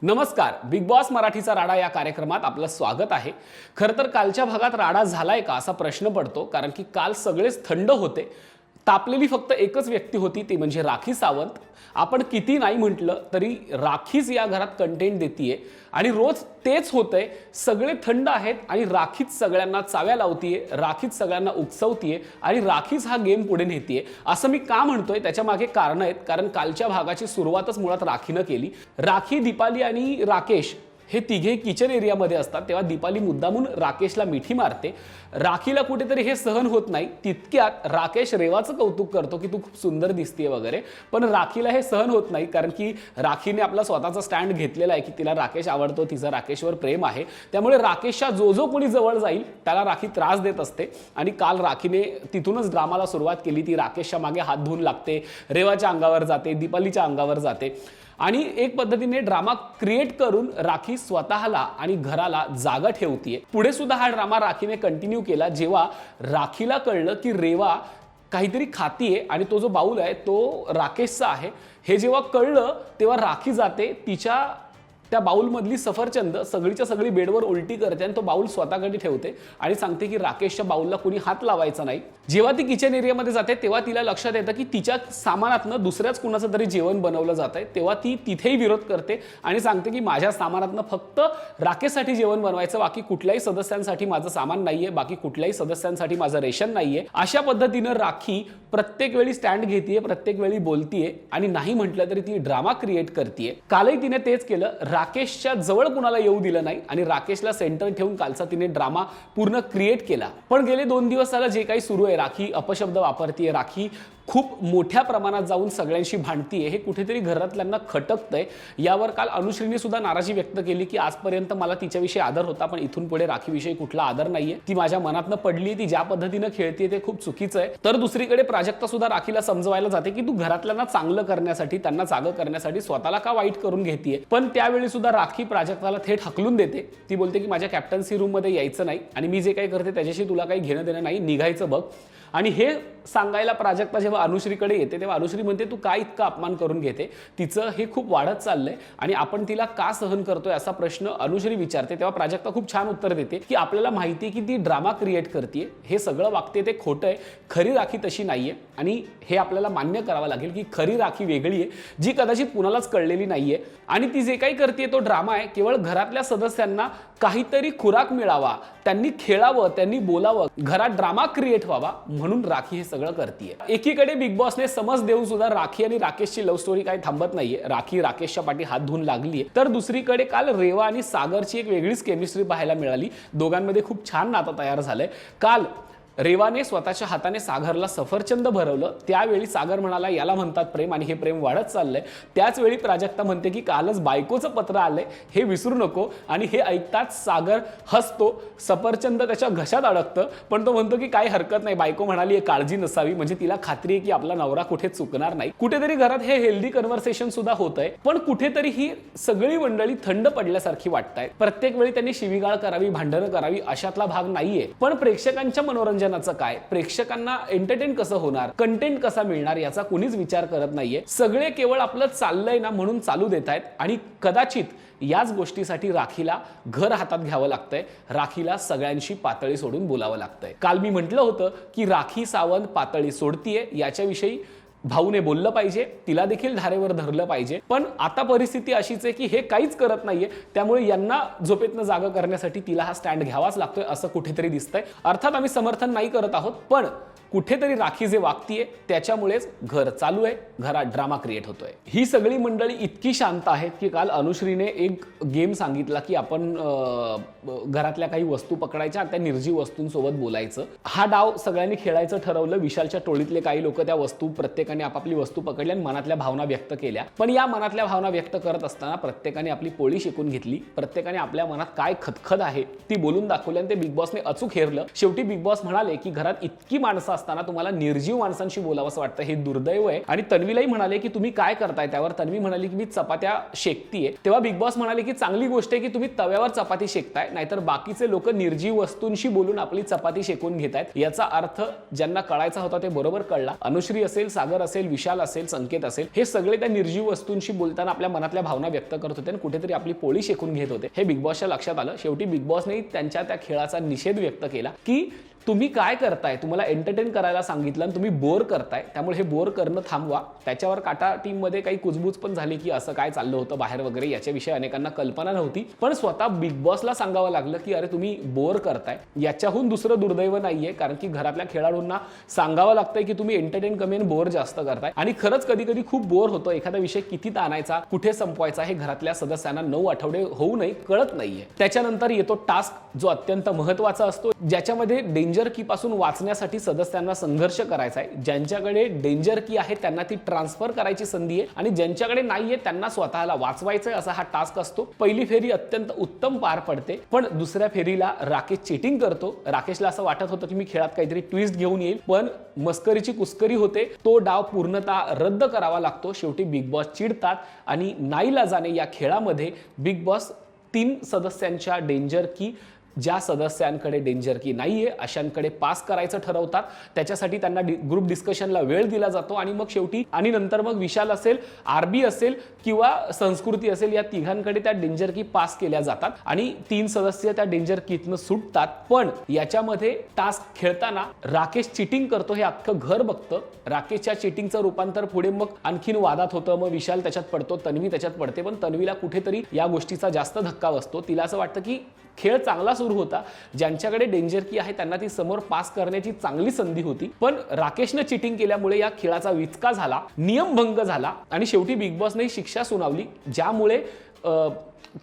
नमस्कार, big boss मराठीचा राडा या कार्यक्रमात आपलं स्वागत आहे। खरं तर कालच्या भागात राडा झालाय का असा प्रश्न पडतो, कारण की काल सगळेच थंड होते। तापलेली फक्त एकच व्यक्ती होती, ती म्हणजे राखी सावंत। आपण किती नाही म्हटलं तरी राखीच या घरात कंटेंट देतीये आणि रोज तेच होतंय। सगळे थंड आहेत आणि राखीच सगळ्यांना चाव्या लावतीये, राखीच सगळ्यांना उकसवतीये आणि राखीच हा गेम पुढे नेतीये। असं मी का म्हणतोय त्याच्या मागे कारण आहेत, कारण कालच्या भागाची सुरुवातच मुळात राखीनं केली। राखी, दीपाली आणि राकेश हे तिघे किचन एरियामध्ये असतात, तेव्हा दीपाली मुद्दामून राकेशला मिठी मारते। राखीला कुठेतरी हे सहन होत नाही। तितक्यात राकेश रेवाचं कौतुक करतो की तू खूप सुंदर दिसतेय वगैरे, पण राखीला हे सहन होत नाही, कारण की राखीने आपला स्वतःचा स्टँड घेतलेला आहे की तिला राकेश आवडतो, तिचं राकेशवर प्रेम आहे। त्यामुळे राकेशच्या जो कोणी जवळ जाईल त्याला राखी त्रास देत असते आणि काल राखीने तिथूनच ड्रामाला सुरुवात केली। ती राकेशच्या मागे हात धुवून लागते, रेवाच्या अंगावर जाते, दीपालीच्या अंगावर जाते आणि एक पद्धतीने ड्रामा क्रिएट करून राखी स्वतःला आणि घराला जागा ठेवतीये। पुढे सुद्धा हा ड्रामा राखीने कंटिन्यू केला। जेव्हा राखीला कळलं की रेवा काहीतरी खातीये आणि तो जो बाउल आहे तो राकेशचा आहे, हे जेव्हा कळलं तेव्हा राखी जाते, तिच्या त्या बाउल मधली सफरचंद सगळीच्या सगळी बेडवर उलटी करते आणि तो बाउल स्वतःकडे ठेवते आणि सांगते की राकेशच्या बाउलला कोणी हात लावायचा नाही। जेव्हा ती किचन एरियामध्ये जाते तेव्हा तिला लक्षात येतं की तिच्या सामानातनं दुसऱ्याच कुणाचं तरी जेवण बनवलं जातंय। तेव्हा ती तिथेही विरोध करते आणि सांगते की माझ्या सामानातनं फक्त राकेशसाठी जेवण बनवायचं, बाकी कुठल्याही सदस्यांसाठी माझं सामान नाहीये, बाकी कुठल्याही सदस्यांसाठी माझं रेशन नाहीये। अशा पद्धतीनं राखी प्रत्येक वेळी स्टँड घेतीये, प्रत्येक वेळी बोलतीये आणि नाही म्हटलं तरी ती ड्रामा क्रिएट करतीये। कालही तिने तेच केलं, राकेशच्या जवळ कुणाला येऊ दिलं नाही आणि राकेशला सेंटर ठेवून कालचा तिने ड्रामा पूर्ण क्रिएट केला। पण गेले 2 दिवस झालं जे काही सुरू आहे, राखी अपशब्द वापरतीये, राखी खूप मोठ्या प्रमाणात जाऊन सगळ्यांशी भांडतीये, हे कुठेतरी घरातल्यांना खटकतंय। यावर काल अनुश्रीने सुद्धा नाराजी व्यक्त केली की आजपर्यंत मला तिच्याविषयी आदर होता, पण इथून पुढे राखीविषयी कुठला आदर नाहीये, ती माझ्या मनातनं पडली, ती ज्या पद्धतीनं खेळतीये ते खूप चुकीचं आहे। तर दुसरीकडे प्राजक्ता सुद्धा राखीला समजवायला जाते की तू घरातल्यांना चांगलं करण्यासाठी, त्यांना जागं करण्यासाठी स्वतःला का वाईट करून घेतीये। पण त्यावेळी सुद्धा राखी प्राजक्ताला थेट हकलून देते। ती बोलते की माझ्या कॅप्टन्सी रूम मध्ये यायचं नाही आणि मी जे काही करते त्याच्याशी तुला काही घेणं देणं नाही, निघायचं बघ। आणि हे सांगायला प्राजक्ता जेव्हा अनुश्रीकडे येते तेव्हा अनुश्री म्हणते तू का इतका अपमान करून घेते, तिचं हे खूप वाढत चाललंय आणि आपण तिला का सहन करतोय असा प्रश्न अनुश्री विचारते। तेव्हा प्राजक्ता खूप छान उत्तर देते की आपल्याला माहिती आहे की ती ड्रामा क्रिएट करते, हे सगळं वागते ते खोटं आहे, खरी राखी तशी नाहीये आणि हे आपल्याला मान्य करावं लागेल की खरी राखी वेगळी आहे, जी कदाचित कुणालाच कळलेली नाहीये आणि ती जे काही करते तो ड्रामा आहे। केवळ घरातल्या सदस्यांना काहीतरी खुराक मिळावा, त्यांनी खेळावं, त्यांनी बोलावं, घरात ड्रामा क्रिएट व्हावा म्हणून राखी हे सगळं करतीये। एकीकडे बिग बॉसने समज देऊन सुद्धा राखी आणि राकेशची लव्ह स्टोरी काही थांबत नाहीये, राखी राकेशच्या पाठी हात धुवून लागलीये। तर दुसरीकडे काल रेवा आणि सागरची एक वेगळीच केमिस्ट्री पाहायला मिळाली, दोघांमध्ये खूप छान नातं तयार झालंय। काल रेवाने स्वतःच्या हाताने सागरला सफरचंद भरवलं, त्यावेळी सागर म्हणाला याला म्हणतात प्रेम आणि हे प्रेम वाढत चाललंय। त्याच वेळी प्राजक्ता म्हणते की कालच बायकोचं पत्र आलंय, हे विसरू नको आणि हे ऐकताच सागर हसतो, सफरचंद त्याच्या घशात अडकतं, पण तो म्हणतो की काही हरकत नाही, बायको म्हणाली काळजी नसावी, म्हणजे तिला खात्री आहे की आपला नवरा कुठे चुकणार नाही। कुठेतरी घरात हे हेल्दी कन्व्हर्सेशन सुद्धा होतंय, पण कुठेतरी ही सगळी मंडळी थंड पडल्यासारखी वाटतायत। प्रत्येक वेळी त्यांनी शिवीगाळ करावी, भांडणं करावी अशातला भाग नाहीये, पण प्रेक्षकांच्या मनोरंजन काय, प्रेक्षकांना एंटरटेन कसं होणार, कंटेंट कसा मिळणार याचा कुणीच विचार करत नाहीये। सगळे केवळ आपलं चाललंय ना म्हणून चालू देत आहेत आणि कदाचित याच गोष्टीसाठी राखीला घर हातात घ्यावं लागतंय, राखीला सगळ्यांशी पातळी सोडून बोलावं लागतंय। काल मी म्हटलं होतं की राखी सावंत पातळी सोडतीये, याच्याविषयी भाऊने बोललं पाहिजे, तिला देखील धारेवर धरलं पाहिजे, पण आता परिस्थिती अशीच आहे की हे काहीच करत नाहीये, त्यामुळे यांना झोपेतनं जागा करण्यासाठी तिला हा स्टँड घ्यावाच लागतोय असं कुठेतरी दिसतंय। अर्थात आम्ही समर्थन नाही करत आहोत, पण कुठेतरी राखी जे वागतीये त्याच्यामुळेच घर चालू आहे, घरात ड्रामा क्रिएट होतोय। ही सगळी मंडळी इतकी शांत आहेत की काल अनुश्रीने एक गेम सांगितला की आपण घरातल्या काही वस्तू पकडायच्या, त्या निर्जीव वस्तूंसोबत बोलायचं। हा डाव सगळ्यांनी खेळायचं ठरवलं। विशालच्या टोळीतले काही लोक त्या वस्तू प्रत्येकाने आपापली वस्तू पकडल्या आणि मनातल्या भावना व्यक्त केल्या, पण या मनातल्या भावना व्यक्त करत असताना प्रत्येकाने आपली पोळी शिकून घेतली, प्रत्येकाने आपल्या मनात काय खदखद आहे ती बोलून दाखवली आणि ते बिग बॉसने अचूक हेरलं। शेवटी बिग बॉस म्हणाले की घरात इतकी माणसं असताना तुम्हाला निर्जीव माणसांशी बोलावंसं वाटतं, हे दुर्दैव आहे। आणि तन्वीलाही म्हणाले की तुम्ही काय करताय, त्यावर तन्वी म्हणाली की मी चपात्या शेकतीये। तेव्हा बिग बॉस म्हणाले की चांगली गोष्ट आहे की तुम्ही तव्यावर चपाती शेकताय, नाहीतर बाकीचे लोक निर्जीव वस्तूंशी बोलून आपली चपाती शेकून घेतायत। याचा अर्थ ज्यांना कळायचा होता ते बरोबर कळला। अनुश्री असेल, सागर असेल, विशाल असेल, संकेत असेल, हे सगळे त्या निर्जीव वस्तूंशी बोलताना आपल्या मनातल्या भावना व्यक्त करत होते आणि कुठेतरी आपली पोळी शेकून घेत होते. हे बिग बॉसच्या लक्षात आलं. शेवटी बिग बॉसने त्यांच्या त्या खेळाचा निषेध व्यक्त केला की तुम्ही काय करताय, तुम्हाला एंटरटेन करायला सांगितलं आणि तुम्ही बोर करताय, त्यामुळे हे बोर करणं थांबवा. त्याच्यावर काटा टीम मध्ये काही कुजबूज पण झाली की असं काय चाललं होतं बाहेर वगैरे, याच्याविषयी अनेकांना कल्पना नव्हती. पण स्वतः बिग बॉसला सांगावं लागलं की अरे तुम्ही बोर करताय. याच्याहून दुसरं दुर्दैव नाहीये, कारण की घरातल्या खेळाडूंना सांगावं लागतंय की तुम्ही एंटरटेन कमी आणि बोर जास्त करताय. आणि खरंच कधी कधी खूप बोर होतं. एखादा विषय किती ताणायचा, कुठे संपवायचा हे घरातल्या सदस्यांना 9 आठवडे होऊ नये कळत नाहीये. त्याच्यानंतर येतो टास्क, जो अत्यंत महत्त्वाचा असतो, ज्याच्यामध्ये डेंजर की पासून वाचण्यासाठी सदस्यांना संघर्ष करायचा आहे. ज्यांच्याकडे डेंजर की आहे त्यांना ती ट्रान्सफर करायची संधी आहे आणि ज्यांच्याकडे नाहीये त्यांना स्वतःला वाचवायचंय, असा हा टास्क असतो. पहिली फेरी अत्यंत उत्तम पार पडते, पण दुसऱ्या फेरीला राकेश चीटिंग करतो. राकेशला असं वाटत होतं की मी खेळात काहीतरी ट्विस्ट घेऊन येईल, पण मस्करीची कुस्करी होते. तो डाव पूर्णतः रद्द करावा लागतो. शेवटी बिग बॉस चिडतात आणि नाईलाजाने या खेळामध्ये बिग बॉस 3 सदस्यांच्या डेंजर की, ज्या सदस्यांकडे डेंजर की नाहीये अशांकडे पास करायचं ठरवतात. त्याच्यासाठी त्यांना ग्रुप डिस्कशनला वेळ दिला जातो आणि मग शेवटी आणि नंतर मग विशाल असेल, आरबी असेल किंवा संस्कृती असेल, या तिघांकडे त्या डेंजर की पास केल्या जातात आणि 3 सदस्य त्या डेंजर कीतनं सुटतात. पण याच्यामध्ये टास्क खेळताना राकेश चिटिंग करतो हे अख्खं घर बघतं. राकेशच्या चिटिंगचं रूपांतर पुढे मग आणखीन वादात होतं. मग विशाल त्याच्यात पडतो, तन्वी त्याच्यात पडते, पण तन्वीला कुठेतरी या गोष्टीचा जास्त धक्का बसतो. तिला असं वाटतं की खेळ चांगला सुरू होता, ज्यांच्याकडे डेंजर की आहे त्यांना ती समोर पास करण्याची चांगली संधी होती, पण राकेशनं चिटिंग केल्यामुळे या खेळाचा विचका झाला, नियमभंग झाला आणि शेवटी बिग बॉसने शिक्षा सुनावली, ज्यामुळे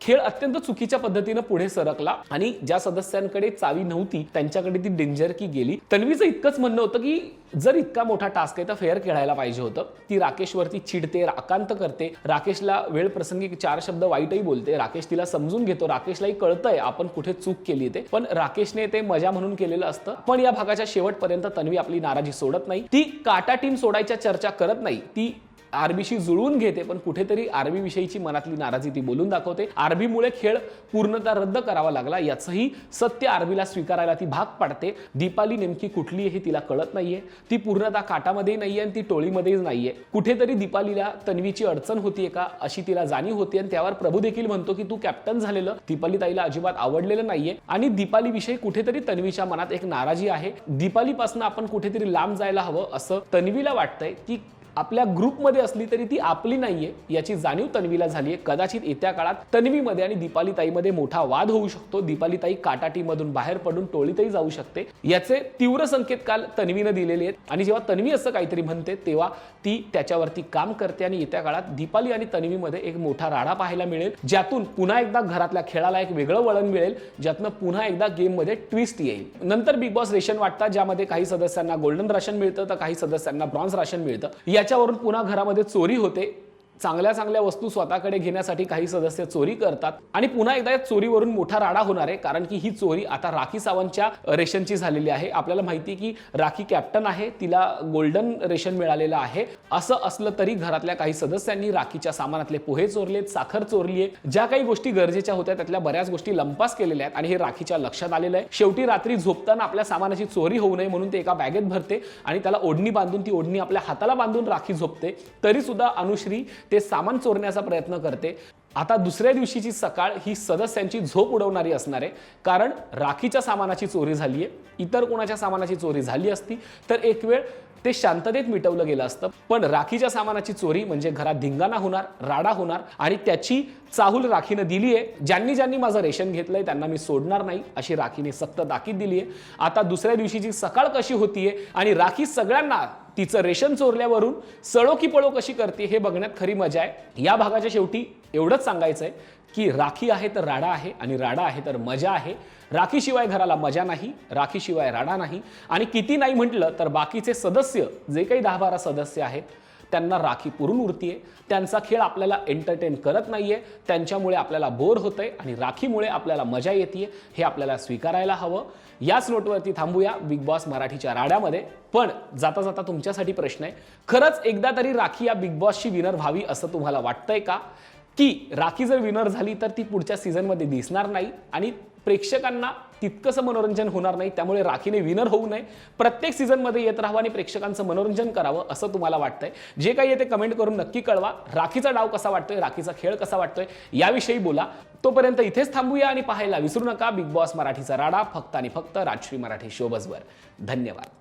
खेळ अत्यंत चुकीच्या पद्धतीने पुढे सरकला आणि ज्या सदस्यांकडे चावी नव्हती त्यांच्याकडे ती डेंजर की गेली. तन्वीचं इतकंच म्हणणं होतं की जर इतका मोठा टास्क आहे तर फेअर खेळायला पाहिजे होतं. ती राकेशवरती चिडते, आकांत करते, राकेशला वेळ प्रसंगी 4 शब्द वाईटही बोलते. राकेश तिला समजून घेतो, राकेशलाही कळतंय आपण कुठे चूक केली ते, पण राकेशने ते मजा म्हणून केलेलं असतं. पण या भागाच्या शेवटपर्यंत तन्वी आपली नाराजी सोडत नाही. ती काटा टीम सोडायच्या चर्चा करत नाही, ती आरबीशी जुळवून घेते, पण कुठेतरी आरबी विषयीची मनातली नाराजी ती बोलून दाखवते. आरबीमुळे खेळ पूर्णतः रद्द करावा लागला याचंही सत्य आरबीला स्वीकारायला ती भाग पाडते. दीपाली नेमकी कुठली आहे हे तिला कळत नाहीये. ती पूर्णतः काटामध्ये नाहीये आणि ती टोळीमध्येच नाहीये. कुठेतरी दीपालीला तन्वीची अडचण होतीये का अशी तिला जाणीव होती आणि त्यावर प्रभू देखील म्हणतो की तू कॅप्टन झालेलं दीपाली ताईला अजिबात आवडलेलं नाहीये आणि दीपाली विषयी कुठेतरी तन्वीच्या मनात एक नाराजी आहे. दीपालीपासून आपण कुठेतरी लांब जायला हवं असं तन्वीला वाटतंय. की आपल्या ग्रुपमध्ये असली तरी ती आपली नाहीये याची जाणीव तन्वीला झालीये. कदाचित येत्या काळात तन्वीमध्ये आणि दीपाली ताईमध्ये मोठा वाद होऊ शकतो. दीपाली ताई काटा टीम मधून बाहेर पडून टोळीतही जाऊ शकते. याचे तीव्र संकेत काल तन्वीने दिलेले आहेत आणि जेव्हा तन्वी असं काहीतरी म्हणते तेव्हा ती त्याच्यावरती काम करते आणि येत्या काळात दीपाली आणि तन्वीमध्ये एक मोठा राडा पाहायला मिळेल, ज्यातून पुन्हा एकदा घरातल्या खेळाला एक वेगळं वळण मिळेल, ज्यातनं पुन्हा एकदा गेम मध्ये ट्विस्ट येईल. नंतर बिग बॉस रेशन वाटतात, ज्यामध्ये काही सदस्यांना गोल्डन राशन मिळतं तर काही सदस्यांना ब्रॉन्झ राशन मिळतं. याच्यावरून पुन्हा घरामध्ये चोरी होते. चांगल्या चांगल्या वस्तू स्वतःकडे घेण्यासाठी काही सदस्य चोरी करतात आणि पुन्हा एकदा या चोरीवरून मोठा राडा होणार आहे, कारण की ही चोरी आता राखी सावंतच्या रेशनची झालेली आहे. आपल्याला माहिती की राखी कॅप्टन आहे, तिला गोल्डन रेशन मिळालेलं आहे. असं असलं तरी घरातल्या काही सदस्यांनी राखीच्या सामानातले पोहे चोरलेत, साखर चोरली आहे. ज्या काही गोष्टी गरजेच्या होत्या त्यातल्या बऱ्याच गोष्टी लंपास केलेल्या आहेत आणि हे राखीच्या लक्षात आलेलं आहे. शेवटी रात्री झोपताना आपल्या सामानाची चोरी होऊ नये म्हणून ते एका बॅगेत भरते आणि त्याला ओढणी बांधून, ती ओढणी आपल्या हाताला बांधून राखी झोपते. तरी सुद्धा अनुश्री ते सामान चोरण्याचा प्रयत्न करते. आता दुसऱ्या दिवशीची सकाळ ही सदस्यांची झोप उडवणारी असणार आहे, कारण राखीच्या सामानाची चोरी झाली आहे. इतर कोणाच्या सामानाची चोरी झाली असती तर एक वेळ ते शांततेत मिटवलं गेलं असतं, पण राखीच्या सामानाची चोरी म्हणजे घरात धिंगाणा होणार, राडा होणार आणि त्याची चाहूल राखीनं दिली आहे. ज्यांनी ज्यांनी माझं रेशन घेतलंय त्यांना मी सोडणार नाही अशी राखीने सक्त ताकीद दिली आहे. आता दुसऱ्या दिवशीची सकाळ कशी होतीये आणि राखी सगळ्यांना तिचं रेशन चोरल्यावरून सळो की पळो कशी करते हे बघण्यात खरी मजा आहे. या भागाच्या शेवटी एवढंच सांगायचंय की राखी आहे तर राडा आहे आणि राडा आहे तर मजा आहे. राखीशिवाय घराला मजा नाही, राखीशिवाय राडा नाही आणि किती नाही म्हटलं तर बाकीचे सदस्य जे काही 10-12 सदस्य आहेत त्यांना राखी पुरून उरतीये. त्यांचा खेळ आपल्याला एंटरटेन करत नाहीये, त्यांच्यामुळे आपल्याला बोर होतंय आणि राखीमुळे आपल्याला मजा येते. हे आपल्याला स्वीकारायला हवं. याच नोटवरती थांबूया बिग बॉस मराठीच्या राड्यामध्ये. पण जाता जाता तुमच्यासाठी प्रश्न आहे, खरंच एकदा तरी राखी या बिग बॉसची विनर व्हावी असं तुम्हाला वाटतंय का? की राखी जर विनर झाली तर ती पुढच्या सीझनमध्ये दिसणार नाही आणि प्रेक्षकांना तितकंसं मनोरंजन होणार नाही. त्यामुळे राखीने विनर होऊ नये, प्रत्येक सीझनमध्ये येत राहावं आणि प्रेक्षकांचं मनोरंजन करावं असं तुम्हाला वाटतंय. जे काही आहे ते कमेंट करून नक्की कळवा. राखीचा डाव कसा वाटतोय, राखीचा खेळ कसा वाटतोय याविषयी बोला. तोपर्यंत इथेच थांबूया आणि पाहायला विसरू नका बिग बॉस मराठीचा राडा, फक्त आणि फक्त राजश्री मराठी शोबजवर. धन्यवाद.